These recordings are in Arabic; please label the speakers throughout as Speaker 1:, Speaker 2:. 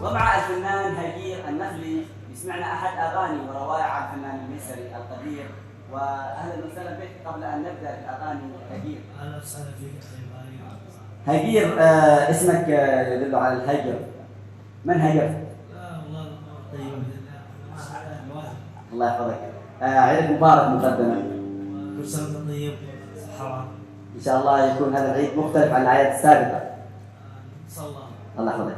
Speaker 1: ومع الفنان هجير النخلي يسمعنا أحد أغاني وروايع الفنان الميسري القدير. وأهلا وسهلا بك. قبل أن نبدأ بالأغاني هجير،
Speaker 2: أهلا وسهلا فيك
Speaker 1: هجير اسمك يدل على الهجر، من هجر؟
Speaker 2: لا والله طيب
Speaker 1: الله يحفظك. عيد مبارك مقدما.
Speaker 2: كل سنة وأنت طيب صحة.
Speaker 1: إن شاء الله يكون هذا العيد مختلف عن الأعياد السابقة.
Speaker 2: إن شاء الله.
Speaker 1: الله يحفظك.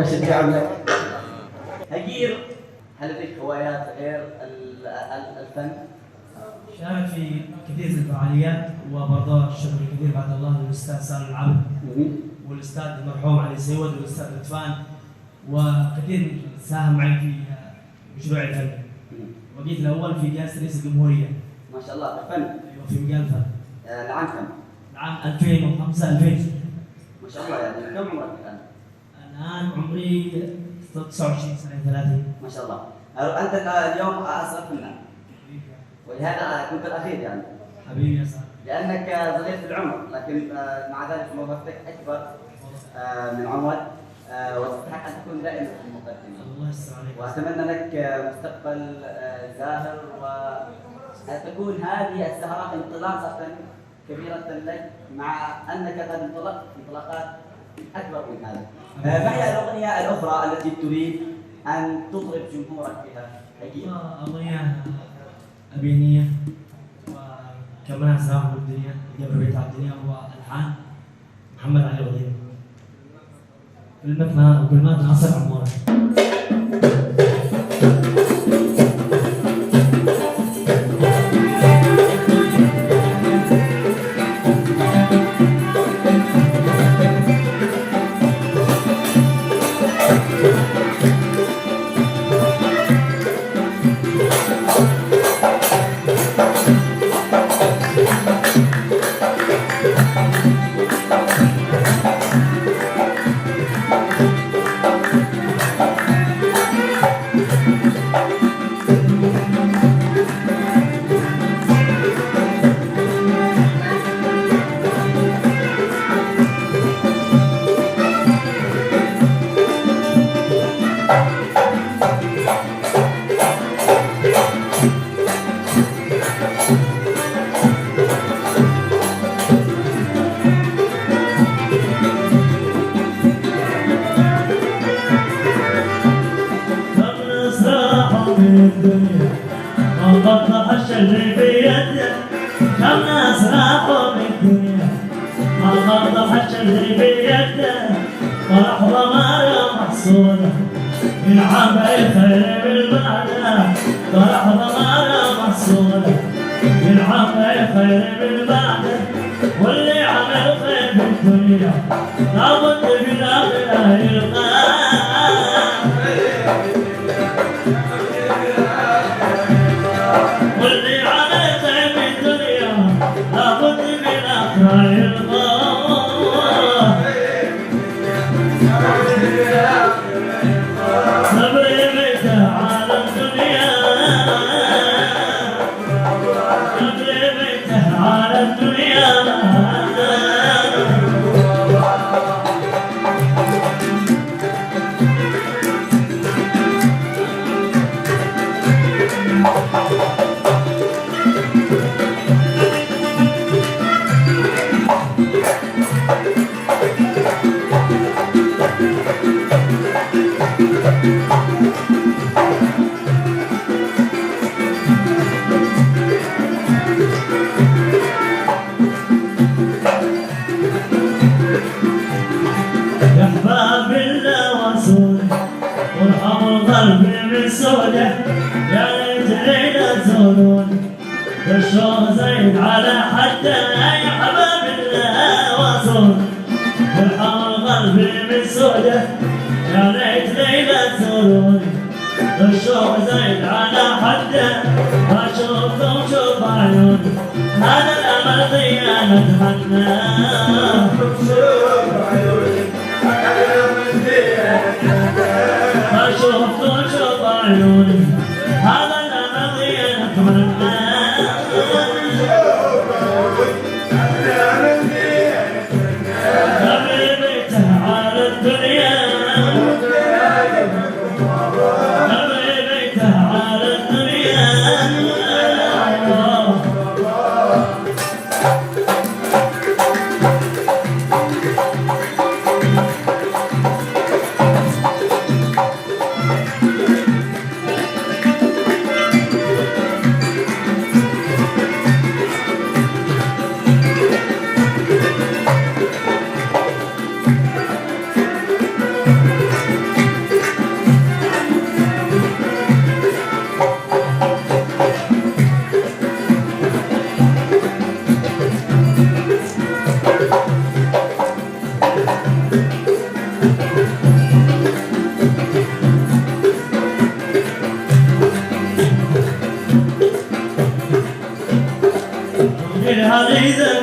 Speaker 1: واشجعهم لك. هجير، هل لديك هوايات غير الفن؟
Speaker 2: شارك في كثير من الفعاليات، وبرضه الشكر الكثير بعد الله للاستاذ سالم العبد والاستاذ المرحوم علي سيود والاستاذ لطفان، وكثير ساهم معي في مشروعي الفني. وجيت الاول في جائزه رئيس الجمهوريه.
Speaker 1: ما شاء الله في الفن.
Speaker 2: ايوه في مجال الفن.
Speaker 1: العام كم؟
Speaker 2: العام 2005 2000.
Speaker 1: ما شاء الله، يعني كم عمرك الان؟
Speaker 2: الان عمري 29 سنه 30.
Speaker 1: ما شاء الله. انت اليوم اصغر فنان، ولهذا كنت الاخير يعني.
Speaker 2: حبيبي يا صاحبي.
Speaker 1: لانك صغير في العمر، لكن مع ذلك موهبتك اكبر من عمر، وتستحق ان تكون دائما في المقدمه.
Speaker 2: الله يستر عليك.
Speaker 1: واتمنى لك مستقبل زاهر، وتكون هذه السهرات انطلاقه كبيره لك، مع انك قد انطلقت انطلاقات اكبر من هذا. ما هي الاغنيه الاخرى التي تريد ان تطرب جمهورك بها؟
Speaker 2: اغنيه ابينيه، وكمان اسرار الدنيا جبر بيت الدنيا، والحان محمد علي غدير. كلمات ناصر عمار.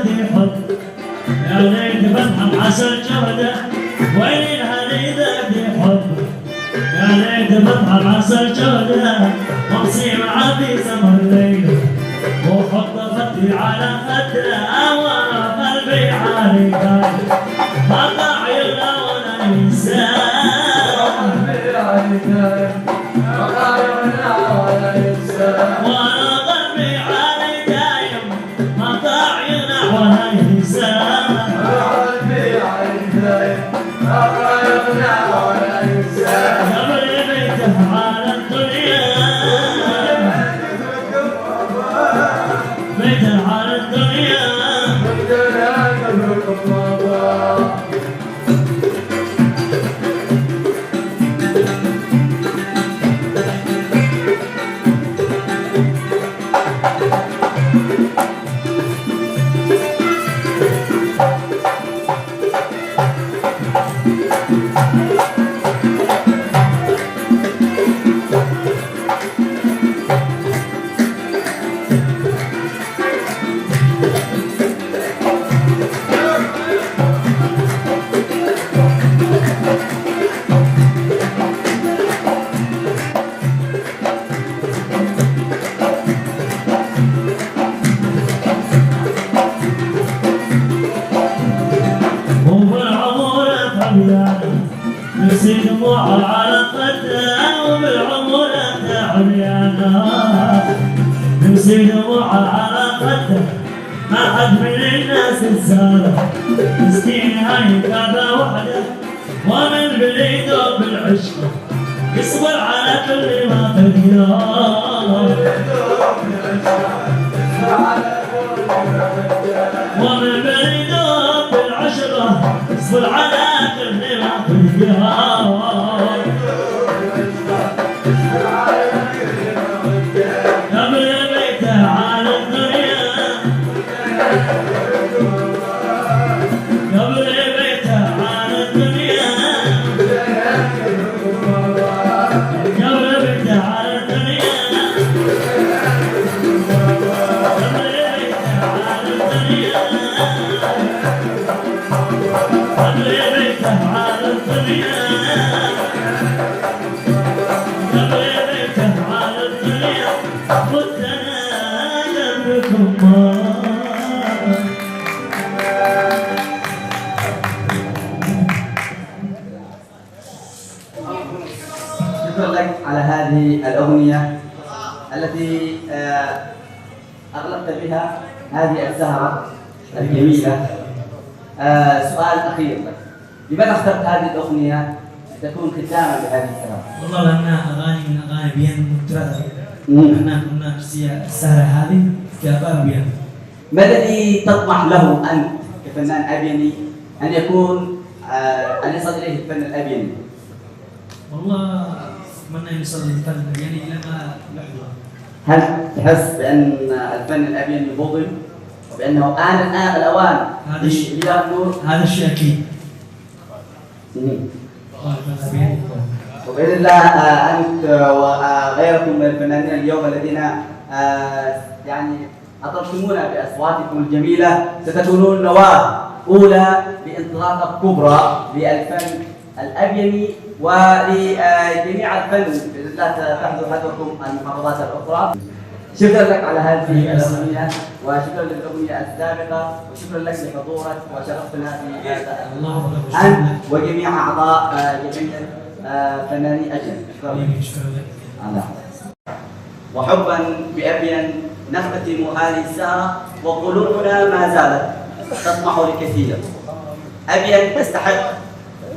Speaker 3: ذي حب يا ليت بفهم عسل جودة وين الهني ذي حب يا ليت بفهم عسل جودة وامسي مع في سمر الليل وحط خدي على خده وانا قلبي عالي دايم ما عيونه ولا انسان وانا قلبي عالي دايم ما عيونه ولا انسان قبل بيته على الدنيا بيته على الدنيا نسي دموعها على خدها وبالعمر عميانا نسي دموعها على خدها ما حد من الناس تساله مسكين هاي كذا وحده ومن بريده بالعشق يصبر على كل ما تديره ومن بريده بالعشره يصبر على كل ما قبل بيته على الدنيا قبل بيته على الدنيا قبل بيته على الدنيا قبل بيته على الدنيا قبل بيته على الدنيا قبل بيته على الدنيا وتنا قبلكم
Speaker 1: شكرا لك على هذه الأغنية التي أغلقت بها هذه السهرة الجميلة. سؤال أخير لك، لماذا اخترت هذه الأغنية تكون ختاما لهذه السهرة؟
Speaker 2: والله لأنها أغاني من أغاني بيان مترددة. احنا كنا السهرة هذه في أغاني بيان.
Speaker 1: ما الذي تطمح له أنت كفنان أبيني أن يكون أن يصل إليه الفن الأبيني؟
Speaker 2: والله أتمنى أن يوصل للفن الأبيني لما يحضر.
Speaker 1: هل تحس بأن الفن الأبيني مظلم وبأنه آن الأوان لإلى النور؟
Speaker 2: هذا الشيء أكيد.
Speaker 1: وبإذن الله أنت وغيركم من الفنانين اليوم الذين يعني أطربتمونا بأصواتكم الجميلة ستكونون نواة أولى لانطلاقة كبرى للفن الأبيني ولجميع الفن بإذن الله تحضر حضركم المحافظات الأخرى. شكرا لك على هذه الأغنية وشكرا للأغنية السابقة وشكرا لك لحضورك وشرفتنا في هذا أنت وجميع أعضاء جميع فناني أجل. شكرا لك. وحبا بأبين نختتم هذه الساعة وقلوبنا ما زالت تطمح لكثير. أبين تستحق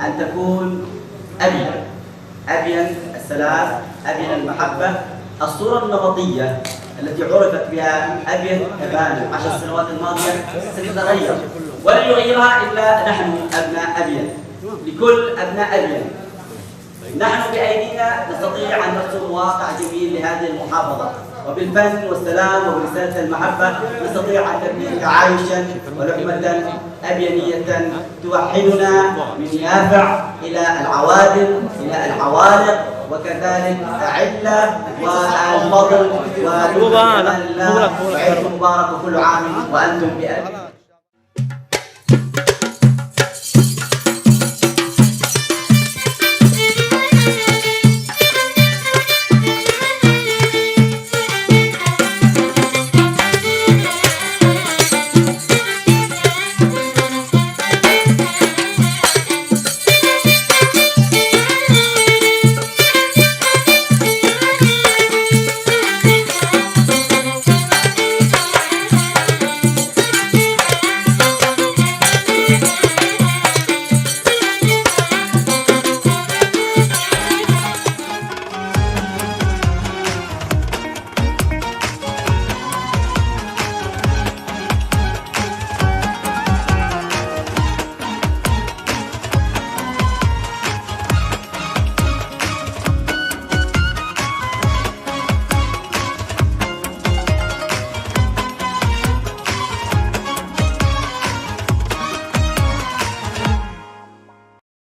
Speaker 1: أن تكون أبين السلام، أبين المحبة، الصورة النمطية التي عرفت بها أبين كبان 10 سنوات الماضية ستتغير ولن يغيرها إلا نحن أبناء أبين. لكل أبناء أبين نحن بأيدينا نستطيع أن نرسم واقع جميل لهذه المحافظة، وبالفن والسلام وبرسالة المحبة نستطيع أن نبني تعايشا ولحمة أبينية توحدنا من يافع إلى العوادل إلى العوالق وكذلك علة والفضل وكل جمال الله. وعيد مبارك وكل عام وأنتم بألف.